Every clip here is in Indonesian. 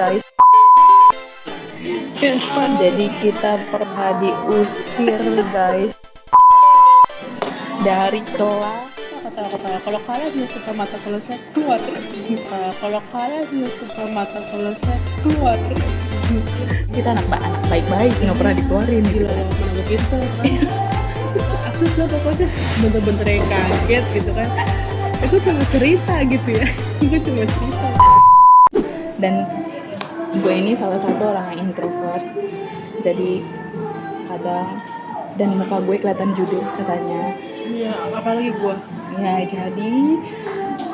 guys. Jadi kita pernah diusir guys dari kelas. Kata kalau kalian nggak suka mata kuliah saya keluar. Kalau kalian nggak suka mata kuliah saya keluar. Kita anak baik-baik, nggak pernah dikeluarin Gila gitu. ya, mana begitu. Aku tuh pokoknya bener-bener yang kaget gitu kan. Aku cuma cerita gitu ya. Aku cuma cerita. Dan gue ini salah satu orang yang introvert, jadi kadang dan muka gue kelihatan judes katanya. Iya, apalagi gua. Ya jadi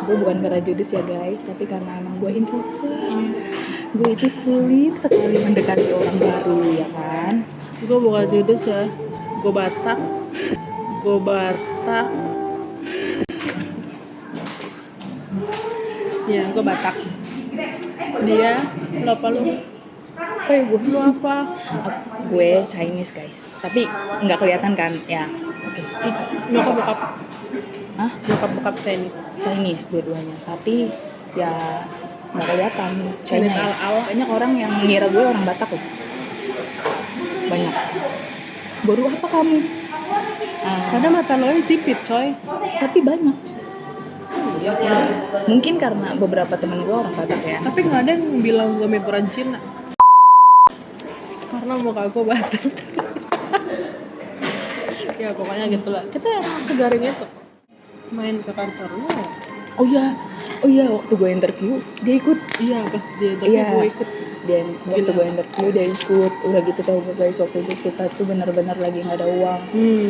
gue bukan karena judes ya guys, tapi karena emang gue introvert. Gue itu sulit sekali mendekati orang baru ya kan. Gua bukan judes ya. Gua Batak. Ya, gua Batak. Dia, lo apa lu? Lu apa? Gue Chinese guys, tapi nggak kelihatan kan ya. Oke. Nyokap bokap. Hah? Nyokap bokap Chinese dua-duanya, tapi ya nggak kelihatan Chinese China ya. ala-ala. Banyak orang yang mengira gue orang Batak loh. Banyak. Baru apa kamu? Karena mata lo yang sipit coy. Tapi banyak. Mungkin karena beberapa temen gue orang Batak ya. Tapi nggak ada yang bilang gue mirip orang Cina. Karena muka gue Batak. Ya pokoknya gitulah. Kita emang segaring itu. Main ke kantornya. Oh iya, waktu gue interview dia ikut. Iya, pas dia interview Iya. gue ikut. Dia waktu Gila. gue interview dia ikut. Udah gitu tau gak guys, waktu itu kita tuh benar-benar lagi nggak ada uang.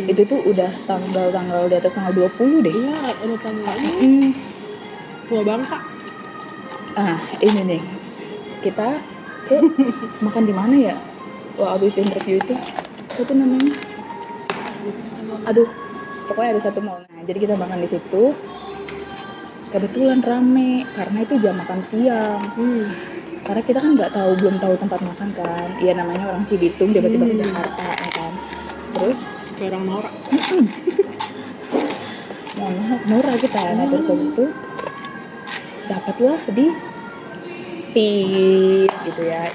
Itu tuh udah tanggal di atas tanggal 20 deh. Iya, udah tanggalnya. Tua Bangka. Ini nih, kita tuh makan di mana ya? Wah, abis interview itu apa tuh namanya? Aduh, pokoknya ada satu mall. Nah, jadi kita makan di situ. Kebetulan rame karena itu jam makan siang. Karena kita kan belum tahu tempat makan kan. Iya, namanya orang Cibitung tiba-tiba ke Jakarta ya kan. Terus Kayak orang norak. Nora kita. Nah, terus habis itu dapatlah di pit gitu ya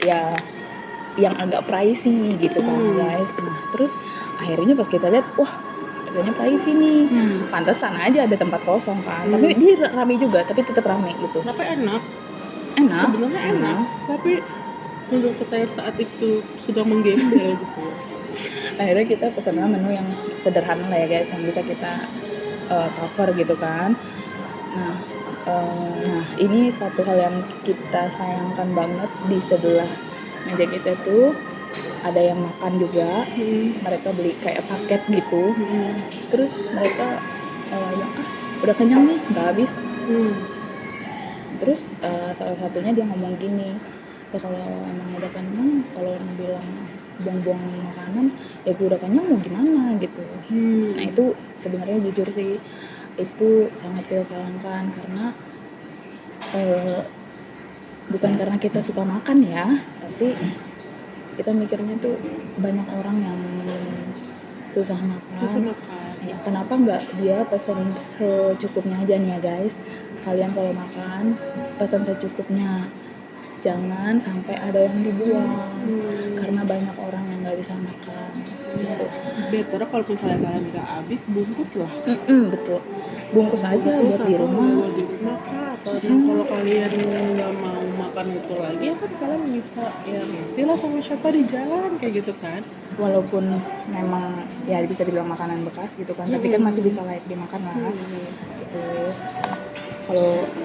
yang agak pricey gitu kan guys. Nah terus akhirnya pas kita lihat, wah harganya pricey nih. Pantesan aja ada tempat kosong kan. Tapi dia rame juga, tapi tetap rame gitu. Tapi enak. Sebenarnya enak. Tapi untuk kita yang saat itu sedang menggembel gitu ya. Akhirnya kita pesan menu yang sederhana lah ya guys, yang bisa kita cover gitu kan. Nah ini satu hal yang kita sayangkan banget, di sebelah meja kita tuh ada yang makan juga. Mereka beli kayak paket gitu. Terus mereka yang udah kenyang nih, nggak habis. Terus salah satunya dia ngomong gini, ya kalau emang udah kenyang, kalau orang bilang buang-buang makanan, ya gue udah kenyang mau gimana gitu. Nah itu sebenarnya jujur sih, itu sangat kita sayangkan karena bukan karena kita suka makan ya, tapi kita mikirnya tuh banyak orang yang susah makan. Ya, kenapa nggak dia pesan secukupnya aja nih ya guys. Kalian kalau makan pesan secukupnya, jangan sampai ada yang dibuang. Karena banyak orang yang nggak bisa makan gitu. Better kalau misalnya kalian nggak habis, bungkus lah. Betul, bungkus aja buat di rumah. Atau kalau kalian nggak mau makan itu lagi, ya kan kalian bisa ya ngasih lah sama siapa di jalan kayak gitu kan. Walaupun memang ya bisa dibilang makanan bekas gitu kan, tapi kan masih bisa layak dimakan lah. Gitu.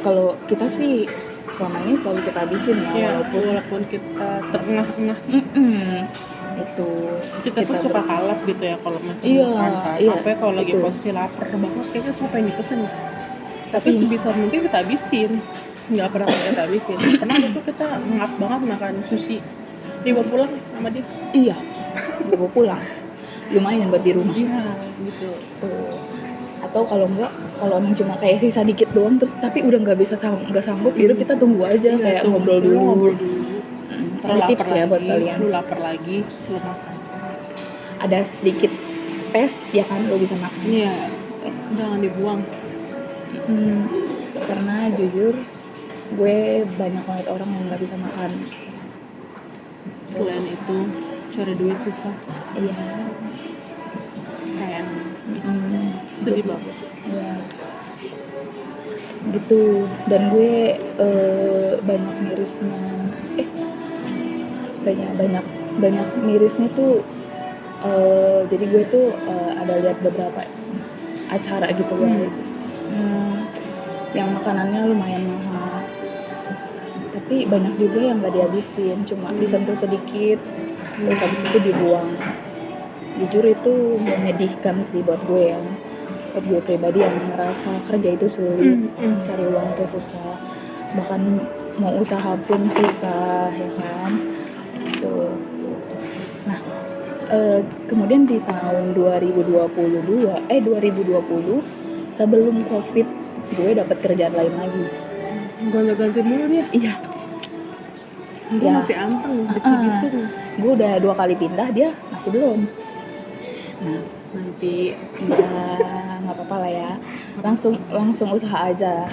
Kalau kita sih selama ini selalu kita habisin ya, walaupun kita terengah-engah. Itu kita pun suka kalap gitu ya kalau misalnya makan kan. Apa kalau lagi posisi lapar banget, kayaknya semua pengen dipesen. Tapi sebisa mungkin kita habisin, nggak pernah kita habisin. Pernah itu kita ngap banget makan sushi, dibawa pulang sama dia. Iya, dibawa pulang, lumayan buat di rumah. Iya gitu. Tuh. Atau kalau enggak, kalau emang cuma kayak sisa dikit doang terus tapi udah nggak sanggup gitu, kita tunggu aja, kayak ngobrol dulu. Ini tips ya buat kalian. Lu lapar lagi, lu makan. Ada sedikit space ya kan, lo bisa makan. Iya, jangan dibuang. Karena jujur gue banyak banget orang yang nggak bisa makan Selain itu cari duit susah, Iya. sayang. Sedih Sedih banget. ya gitu. Dan gue banyak mirisnya, banyak banyak mirisnya tuh. Jadi gue tuh ada lihat beberapa acara gitu guys. Yang makanannya lumayan mahal, tapi banyak juga yang gak dihabisin, cuma disentuh sedikit terus habis itu dibuang. Jujur itu menyedihkan sih buat gue pribadi yang merasa kerja itu sulit, cari uang tuh susah, bahkan mau usaha pun susah ya kan gitu. Nah kemudian di tahun 2020 sebelum COVID gue dapat kerjaan lain lagi. Ganti mulu dia. Iya. Gue Ya. masih anteng di Cibitung. Gue udah 2 kali pindah, dia masih belum. Nah Nanti ya nggak apa-apa lah ya, langsung usaha aja.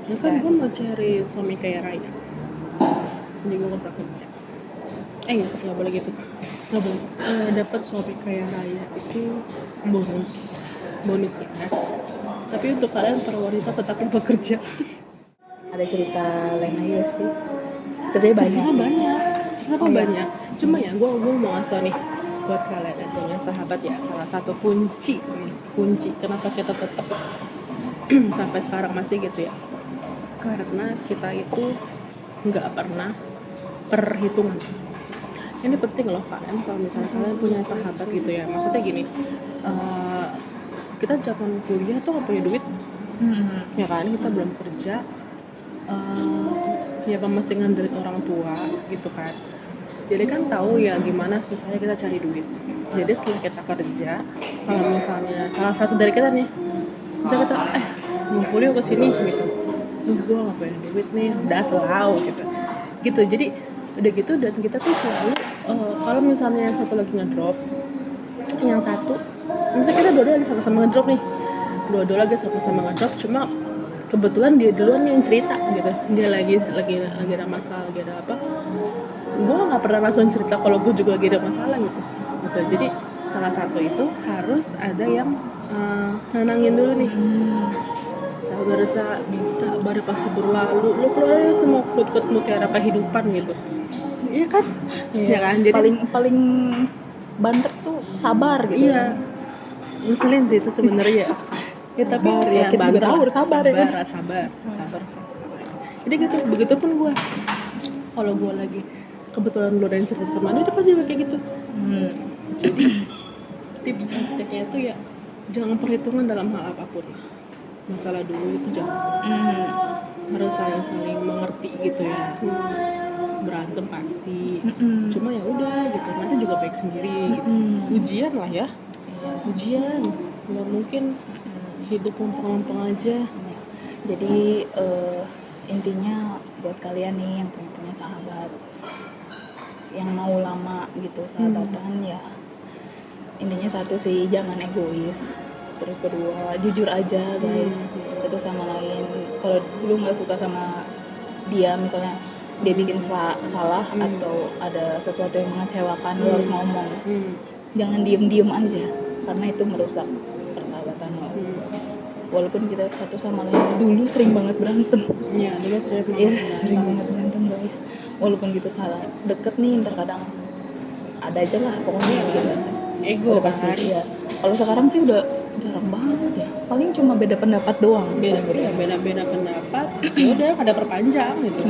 ya kan gue mau cari suami kaya raya, jadi gue gak usah kerja. Nggak boleh gitu, nggak boleh. Dapat suami kaya raya itu bonus ya. Tapi untuk kalian para wanita tetap bekerja. Ada cerita lain aja sih, sebenarnya Cerita banyak. Cuma ya gue mau ngasih nih buat kalian yang punya sahabat ya, salah satu kunci kenapa kita tetap sampai sekarang masih gitu ya, karena kita itu nggak pernah perhitungan. Ini penting loh kalian, kalau misalnya kalian punya sahabat gitu ya, maksudnya gini, kita zaman kuliah tuh nggak punya duit, ya kan, kita belum kerja, ya kan masih ngandelin orang tua gitu kan. Jadi kan tahu ya gimana susahnya kita cari duit. Jadi setelah kita kerja, kalau misalnya salah satu dari kita nih, bisa kita mau kuliah ke sini gitu, gue nggak punya duit nih, udah selalu gitu. Jadi udah gitu, dan kita tuh selalu kalau misalnya yang satu lagi ngedrop, yang satu misalnya kita dua-dua lagi sama-sama ngedrop nih, dua-dua lagi sama-sama ngedrop, cuma kebetulan dia duluan yang cerita gitu, dia lagi ada masalah, lagi ada apa, gue nggak pernah langsung cerita kalau gue juga lagi ada masalah gitu. Jadi salah satu itu harus ada yang nenangin dulu nih. Bisa baru pasti berlalu, lu keluarin semua kut-kut mutiara kehidupan gitu. Iya kan? Iya kan? Jadi paling banter tuh sabar gitu. Iya. Ngeselin sih itu sebenarnya. Ya tapi ya kita juga tahu harus sabar ya. Sabar. Jadi gitu, begitupun gue. Kalau gue lagi kebetulan lu dan cerita sama dia pasti juga kayak gitu. Jadi tips and triknya itu ya jangan perhitungan dalam hal apapun. Masalah dulu itu jangan. Harus saling mengerti gitu ya. Berantem pasti. Cuma ya udah gitu, nanti juga baik sendiri gitu. Ujian lah ya. Ujian. Nggak mungkin hidup lempeng-lempeng aja. Jadi intinya buat kalian nih yang punya sahabat yang mau lama gitu sahabatan, ya intinya satu sih, jangan egois. Terus kedua, jujur aja guys, satu sama lain. Kalau lu nggak suka sama dia, misalnya dia bikin salah atau ada sesuatu yang mengecewakan, lu harus ngomong. Jangan diem aja, karena itu merusak persahabatan lo. Walaupun kita satu sama lain dulu sering banget berantem. Iya, dulu sering banget berantem guys. Walaupun gitu salah deket nih, terkadang ada aja lah pokoknya yang bikin berantem. Ego pasti ya. Kalau sekarang sih udah jarang banget ya. Paling cuma beda pendapat doang. Beda pendapat. Ya udah ada perpanjang gitu.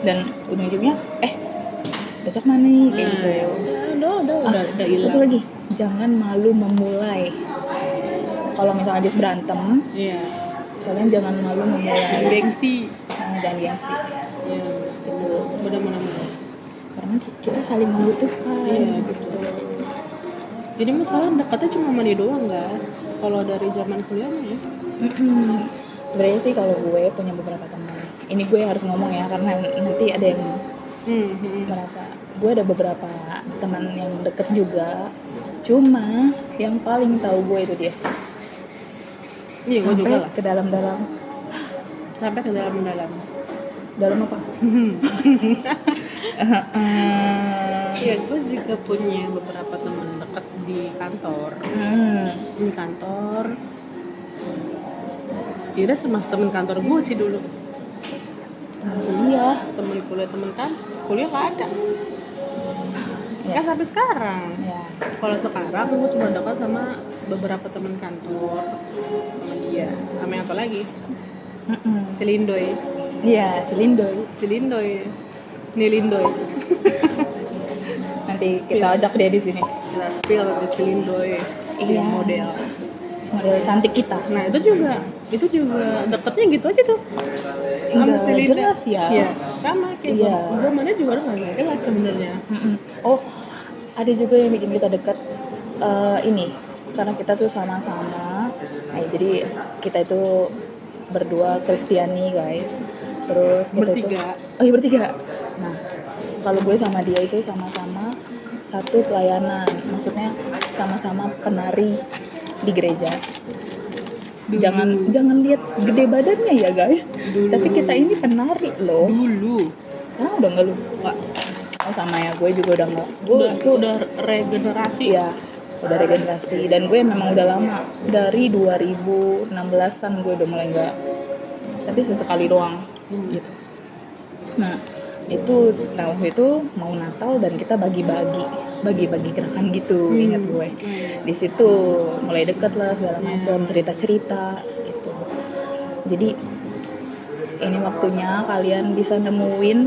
Dan ujung-ujungnya besok mana nih kayak gitu. Udah hilang. Satu lagi, jangan malu memulai. Kalau misalnya habis berantem, kalian jangan malu memulai. Gengsi. Jangan gengsi. Iya, itu benar-benar. Karena kita saling membutuhkan. Iya, gitu. Jadi mas sekarang dekatnya cuma sama dia doang nggak? Kalau dari zaman kuliah ya? Sebenarnya sih kalau gue punya beberapa teman. Ini gue harus ngomong ya, karena nanti ada yang merasa. Gue ada beberapa teman yang deket juga. Cuma yang paling tahu gue itu dia. Iya, gue juga lah. Ke dalam-dalam. Sampai ke dalam-dalam. Dalam apa? Iya, gue juga punya beberapa teman dekat di kantor. Di kantor. Ya udah termasuk teman kantor gue sih dulu. Kuliah. Temen kuliah, temen kan kuliah nggak ada. Ya. Kan sampai sekarang. Ya. Kalau sekarang gue cuma dekat sama beberapa teman kantor, sama dia, sama yang apa lagi? Silindoy. Iya, Silindoy. Nilindoy. Nanti kita ajak dia di sini. Kita spill di Silindoy, si Iya. model cantik kita. Nah itu juga deketnya gitu aja tuh. Sama si Linda. Jelas ya. Iya, sama kayak Iya. gue mana juga nggak jelas sebenarnya. Oh, ada juga yang bikin kita dekat. Ini karena kita tuh sama-sama. Jadi kita itu berdua Kristiani guys. Terus kita bertiga. Bertiga. Nah, kalau gue sama dia itu sama-sama satu pelayanan. Maksudnya sama-sama penari di gereja. Jangan lihat gede badannya ya guys. Tapi kita ini penari loh. Dulu. Sekarang udah enggak lu? Enggak. Oh sama ya, gue juga udah enggak. Gue udah regenerasi. Iya. Udah regenerasi dan gue memang udah lama. Dari 2016-an gue udah mulai enggak. Tapi sesekali doang gitu. Nah, waktu itu mau Natal dan kita bagi-bagi gerakan gitu, ingat gue. Di situ mulai deket lah segala macam, cerita-cerita gitu. Jadi ini waktunya kalian bisa nemuin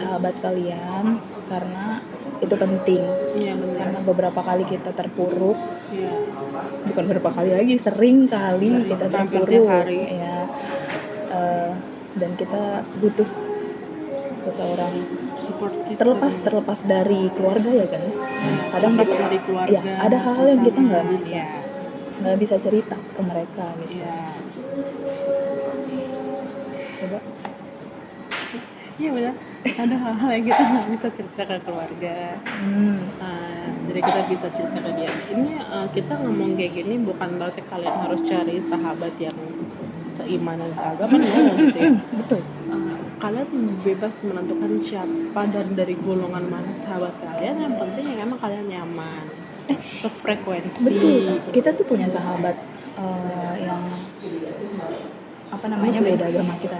sahabat kalian karena itu penting. Iya, benar. Karena beberapa kali kita terpuruk. Iya. Bukan beberapa kali lagi, sering kali kita terpuruk. Ya. Dan kita butuh seseorang support system. Terlepas dari keluarga ya guys. Kadang kita dari keluarga. Ya, ada hal-hal yang kita nggak bisa cerita ke mereka gitu. Iya. Coba. Iya benar. Ada hal-hal yang kita nggak bisa cerita ke keluarga. Jadi kita bisa cerita ke dia. Ini kita ngomong kayak gini bukan berarti kalian harus cari sahabat yang seiman dan seagama gitu ya. Betul. Kalian bebas menentukan siapa dan dari golongan mana sahabat kalian. Yang penting yang emang kalian nyaman, sefrekuensi. Betul. Kita tuh punya sahabat yang beda agama kita,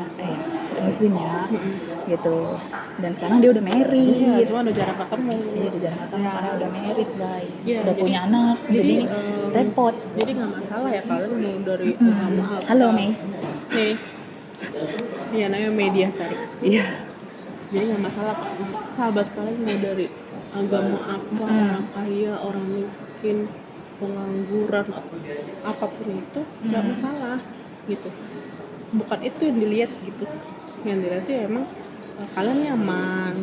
Muslim ya, gitu. Dan sekarang dia udah married. Iya, cuma udah jarang ketemu. Iya, udah jarang ketemu karena udah married guys. Iya, udah punya anak, jadi repot. Jadi nggak masalah ya kalian mau dari agama apa. Halo Mei. Nih. Iya, namanya Media Sari. Iya. Jadi nggak masalah sahabat kalian mau dari agama apa, orang kaya, orang miskin, pengangguran, apapun itu nggak masalah gitu. Bukan itu yang dilihat gitu. Yang dilihat itu emang kalian nyaman,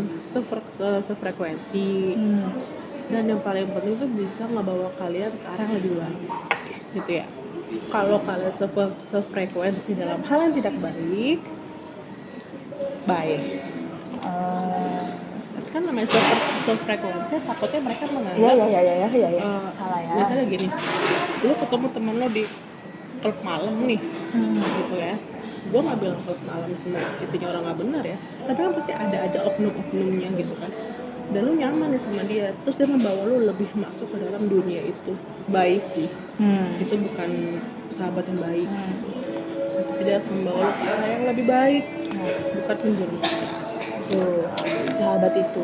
sefrekuensi, dan yang paling penting itu bisa ngebawa kalian ke arah yang lebih baik gitu ya. Kalau kalian sefrekuensi dalam hal yang tidak baik, kan namanya sefrekuensi, takutnya mereka menganggap salah ya. Misalnya gini, lu ketemu temen lo di klub malam nih, gitu ya. Gue nggak bilang klub malam isinya orang nggak benar ya, tapi kan pasti ada aja oknum-oknumnya gitu kan. Dan lu nyaman nih sama dia, terus dia membawa lu lebih masuk ke dalam dunia itu. Baik sih, itu bukan sahabat yang baik. Tapi dia harus membawa lu ke arah yang lebih baik, bukan menjerumuskan. Tuh, sahabat itu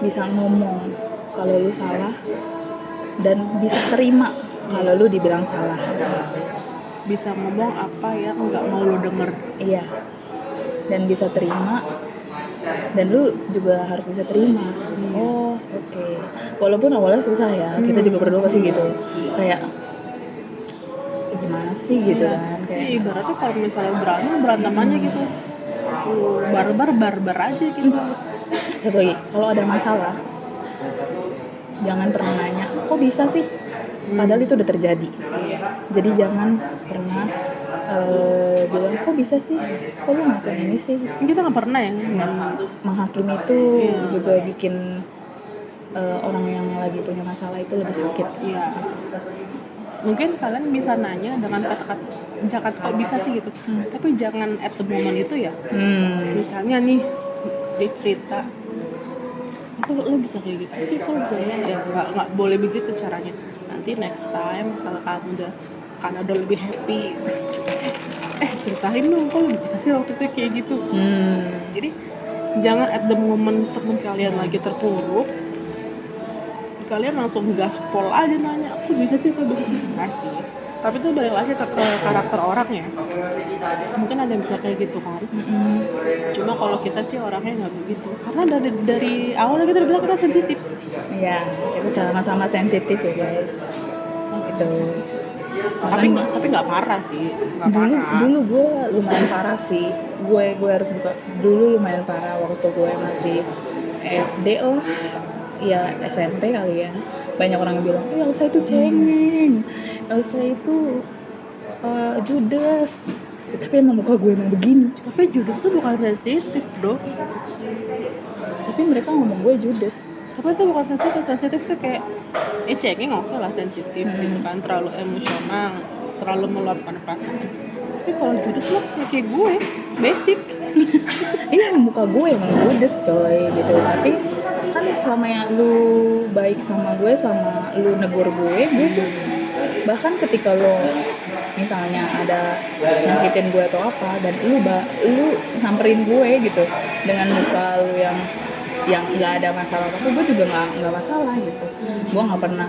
bisa ngomong kalau lu salah dan bisa terima kalau lu dibilang salah. Bisa ngomong apa yang nggak mau lu denger. Iya. Dan bisa terima. Dan lu juga harus bisa terima. Oh, oke. Walaupun awalnya susah ya. Kita juga berdua pasti gitu. Kayak gimana sih gitu kan. Kayak ibaratnya kalau misalnya berantem aja gitu. Barbar aja gitu. Satu lagi, kalau ada masalah jangan pernah nanya, kok bisa sih? Padahal itu udah terjadi. Jadi jangan pernah bilang kok bisa sih, kok lu ngelakuin ini sih. Kita nggak pernah ya menghakimi itu juga bikin orang yang lagi punya masalah itu lebih sakit. Iya. Mungkin kalian bisa nanya dengan kata-kata jangan kok bisa sih gitu, tapi jangan at the moment itu ya. Misalnya nih dia cerita kok lo bisa kayak gitu sih, kok lo bisa kayak ya nggak boleh begitu caranya. Nanti next time kalau kamu udah lebih happy, ceritain dong kok lo bisa sih waktu itu kayak gitu. Jadi jangan at the moment teman kalian lagi terpuruk kalian langsung gaspol aja nanya aku bisa sih nggak sih. Tapi itu balik lagi ke karakter orang ya, mungkin ada yang bisa kayak gitu kan. Cuma kalau kita sih orangnya nggak begitu, karena dari awal kita udah bilang kita sensitif. Iya, kita sama-sama sensitif ya guys. Gitu. Tapi nggak parah sih. Dulu gue lumayan parah sih. Gue harus buka. Dulu lumayan parah waktu gue masih SD lah. Ya SMP kali ya. Banyak orang yang bilang, Elsa itu cengeng, Elsa itu judes. Tapi emang muka gue emang begini. Tapi judes tuh bukan sensitif bro. Tapi mereka ngomong gue judes. Tapi itu bukan sensitif tuh kayak cengeng oke lah sensitif gitu kan, terlalu emosional, terlalu meluapkan perasaan. Tapi kalau judes lo kayak gue basic. Iya, muka gue emang judes coy gitu. Tapi kan selama lu baik sama gue, sama lu negur gue bahkan ketika lo misalnya ada nyakitin gue atau apa dan lu samperin gue gitu dengan muka lu yang nggak ada masalah apa, gue juga nggak masalah gitu. Gue nggak pernah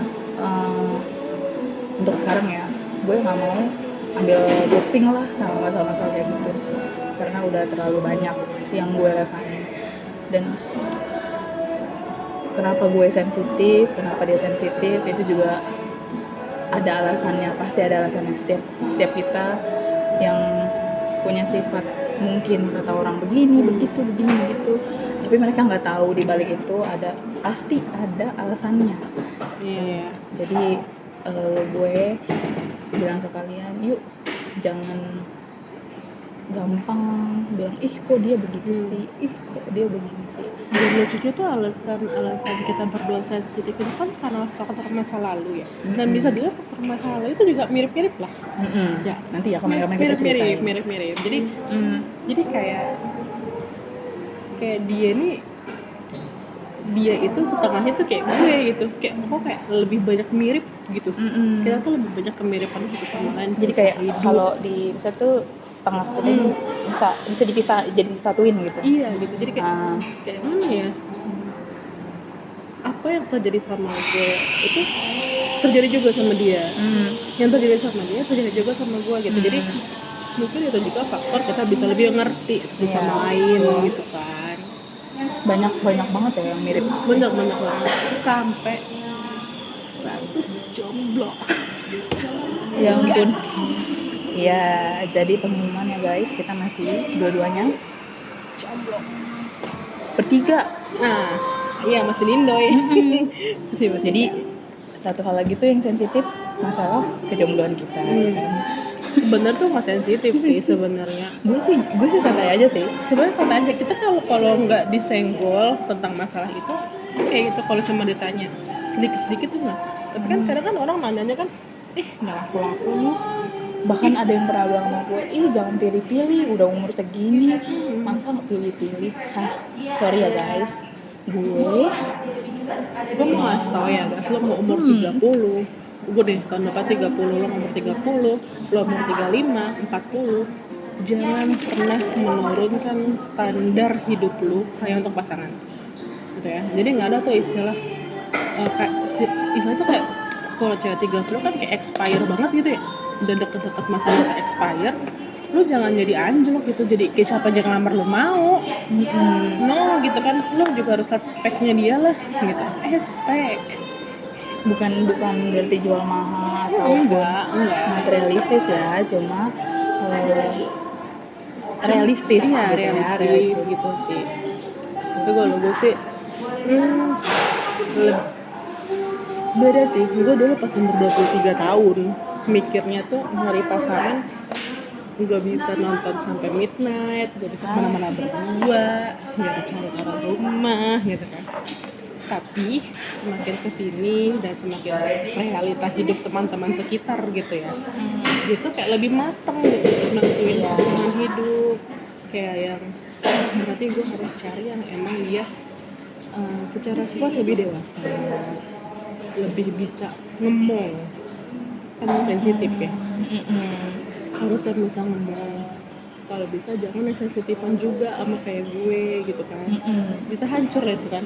untuk sekarang ya, gue nggak mau ambil pusing lah sama masalah kayak gitu, karena udah terlalu banyak yang gue rasain. Dan kenapa gue sensitif, kenapa dia sensitif, itu juga ada alasannya, pasti ada alasannya. Setiap kita yang punya sifat mungkin kata orang begini begitu, tapi mereka nggak tahu di balik itu pasti ada alasannya. Iya. Jadi gue bilang ke kalian, yuk jangan gampang bilang kok dia begitu sih, kok dia begini sih. Dan lucunya tuh alasan kita berdua sensitif itu kan karena faktor masa lalu ya. Dan bisa dilihat faktor masa lalu itu juga mirip-mirip lah. Ya nanti ya kapan-kapan kita ceritain. Mirip-mirip. Jadi kayak dia itu setengahnya tuh kayak gue gitu, kayak lebih banyak mirip gitu. Kita tuh lebih banyak kemiripan satu sama lain. Jadi kayak kalau di bisa tuh setengah itu bisa dipisah, jadi disatuin gitu. Iya gitu. Jadi kayak mana ya? Apa yang terjadi sama gue itu terjadi juga sama dia. Yang terjadi sama dia terjadi juga sama gue gitu. Jadi mungkin itu juga faktor kita bisa lebih ngerti sama lain gitu kan. Banyak banget ya yang mirip. Banyak banget sampai status jomblo. Ya ampun. Ya, jadi pengumuman ya guys, kita masih dua-duanya jomblo. Bertiga. Nah, iya masih nindoy. Jadi satu hal lagi tuh yang sensitif, masalah kejombloan kita. Sebenarnya tuh nggak sensitif sih sebenarnya. Gue sih santai aja sih. Sebenarnya santai aja. Kita kalau nggak disenggol tentang masalah itu, kayak gitu. Kalau cuma ditanya sedikit tuh nggak. Tapi kan kadang kan orang nanyanya kan, nggak laku lu. Bahkan ada yang pernah bilang sama gue, jangan pilih-pilih, udah umur segini, masa nggak pilih-pilih? Sorry ya guys, gue mau ngasih tau ya guys, lo mau umur 30, gue deh tahun depan 30, lo umur 30, lo umur 35, 40, jangan pernah menurunkan standar hidup lo hanya untuk pasangan, gitu ya. Jadi nggak ada tuh istilah tuh kayak kalau cewek 30 kan kayak expire banget gitu ya, udah deket-deket masa-masa expire, lu jangan jadi anjlok gitu, jadi kayak siapa aja ngelamar lu mau. No gitu kan, lu juga harus lihat speknya dia lah gitu. Spek bukan berarti jual mahal atau enggak materialistis ya, cuma realistis. Iya, realistis gitu sih. Tapi gue sih beda sih. Gue dulu pas umur 23 tahun mikirnya tuh nyari pasangan gue bisa nonton sampai midnight, gue bisa kemana-mana berdua, gak cari orang rumah gitu kan. Tapi semakin kesini dan semakin realita hidup teman-teman sekitar gitu ya, itu kayak lebih matang gitu nentuin pasangan hidup. Kayak yang berarti gue harus cari yang emang dia secara sifat lebih dewasa, lebih bisa ngomong, kan sensitif ya. Harus yang bisa ngomong. Kalau bisa jangan yang sensitifan juga sama kayak gue gitu kan. Bisa hancur lah itu kan.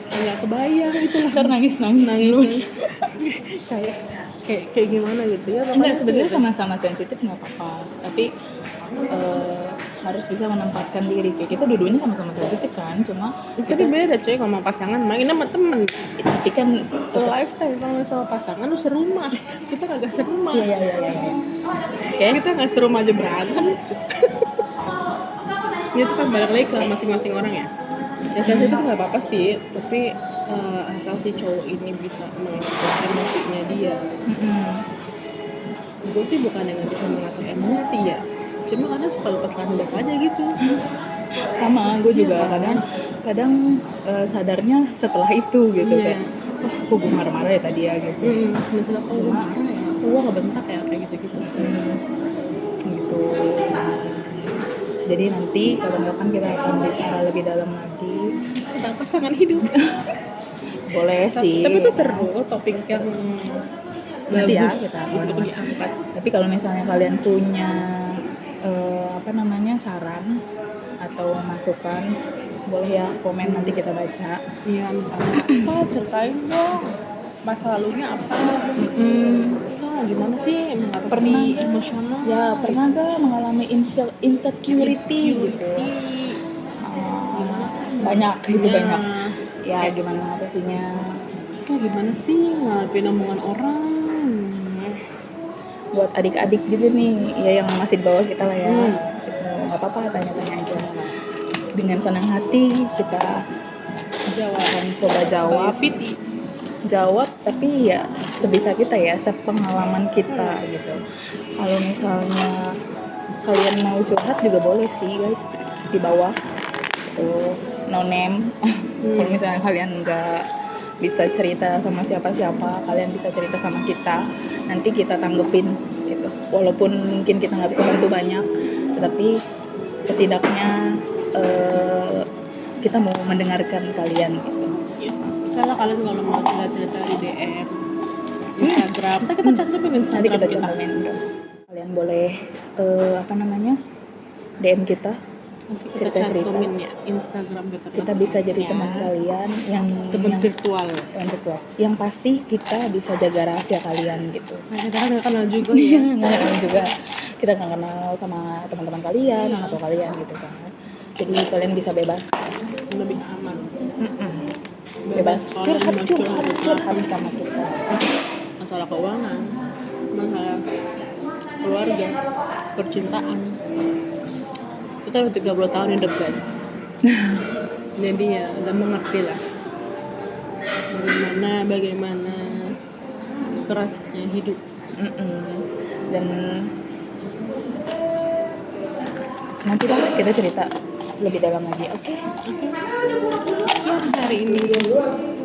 Nggak kebayang gitu lah. Ntar nangis dulu. kayak gimana gitu ya. Enggak, sebenarnya sama-sama sensitif nggak apa-apa, tapi harus bisa menempatkan diri. Kayak kita dua-duanya sama-sama sensitif kan, cuma tapi beda cuy kalau sama pasangan, main sama temen. tapi kan lifetime kalau sama pasangan lu serumah, kita kagak serumah. Iya. Kayak kita nggak serumah aja berantem. Itu kan balik lagi ke masing-masing orang ya. Ya sensitif nggak apa-apa sih, tapi asal si cowok ini bisa mengatur emosinya dia. Gue sih bukan yang nggak bisa mengatur emosi ya, cuma kadang suka lepas landas aja gitu. Sama gue juga kadang sadarnya setelah itu gitu kayak kok gue marah-marah ya tadi ya gitu. Misalnya kok gue marah ya, gue nggak bentak ya kayak gitu sih. Gitu. Jadi nanti kapan-kapan kita akan bicara lebih dalam lagi tentang pasangan hidup. Boleh sih. Tapi itu seru, topik yang nanti ya kita untuk diangkat. Tapi kalau misalnya kalian punya saran atau masukan, boleh ya komen, nanti kita baca. Iya, misalnya apa, ceritain dong masa lalunya apa. Gimana sih pernah emosional ya, pernah gak mengalami insecurity gitu. Banyak gitu, banyak ya, gimana pastinya gimana sih ngadepin omongan orang. Buat adik-adik gitu nih ya, yang masih di bawah kita lah ya, nggak apa-apa, tanya-tanya aja dengan senang hati. Kita akan coba jawab, tapi ya sebisa kita ya, sepengalaman kita gitu. Kalau misalnya kalian mau curhat juga boleh sih guys, di bawah tuh, no name. Kalau misalnya kalian nggak bisa cerita sama siapa-siapa, kalian bisa cerita sama kita, nanti kita tanggepin gitu. Walaupun mungkin kita nggak bisa bantu banyak, tetapi setidaknya kita mau mendengarkan kalian gitu. Misalnya kalian kalau mau cerita di DM Instagram, kita cantumin Instagram, nanti kita cantumin. Kalian boleh DM kita, kita cantumin ya Instagram kita bisa jadi teman kalian yang virtual. Yang pasti kita bisa jaga rahasia kalian gitu. Nah, kita kan nggak kenal juga ya. Nggak kenal juga, kita nggak kenal sama teman-teman kalian atau kalian gitu kan. Jadi kalian bisa bebas, lebih aman. Bebas curhat sama kita. Masalah keuangan, masalah keluarga, percintaan. Kita udah 30 tahun hidup guys. Jadi ya udah mengerti lah bagaimana kerasnya hidup. Dan nanti lah kita cerita lebih dalam lagi. Oke. Sekian hari ini.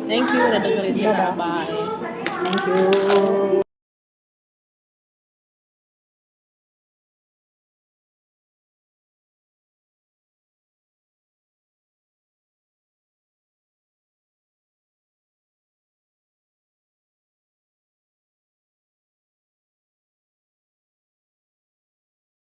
Thank you udah dengerin kita. Bye. Thank you.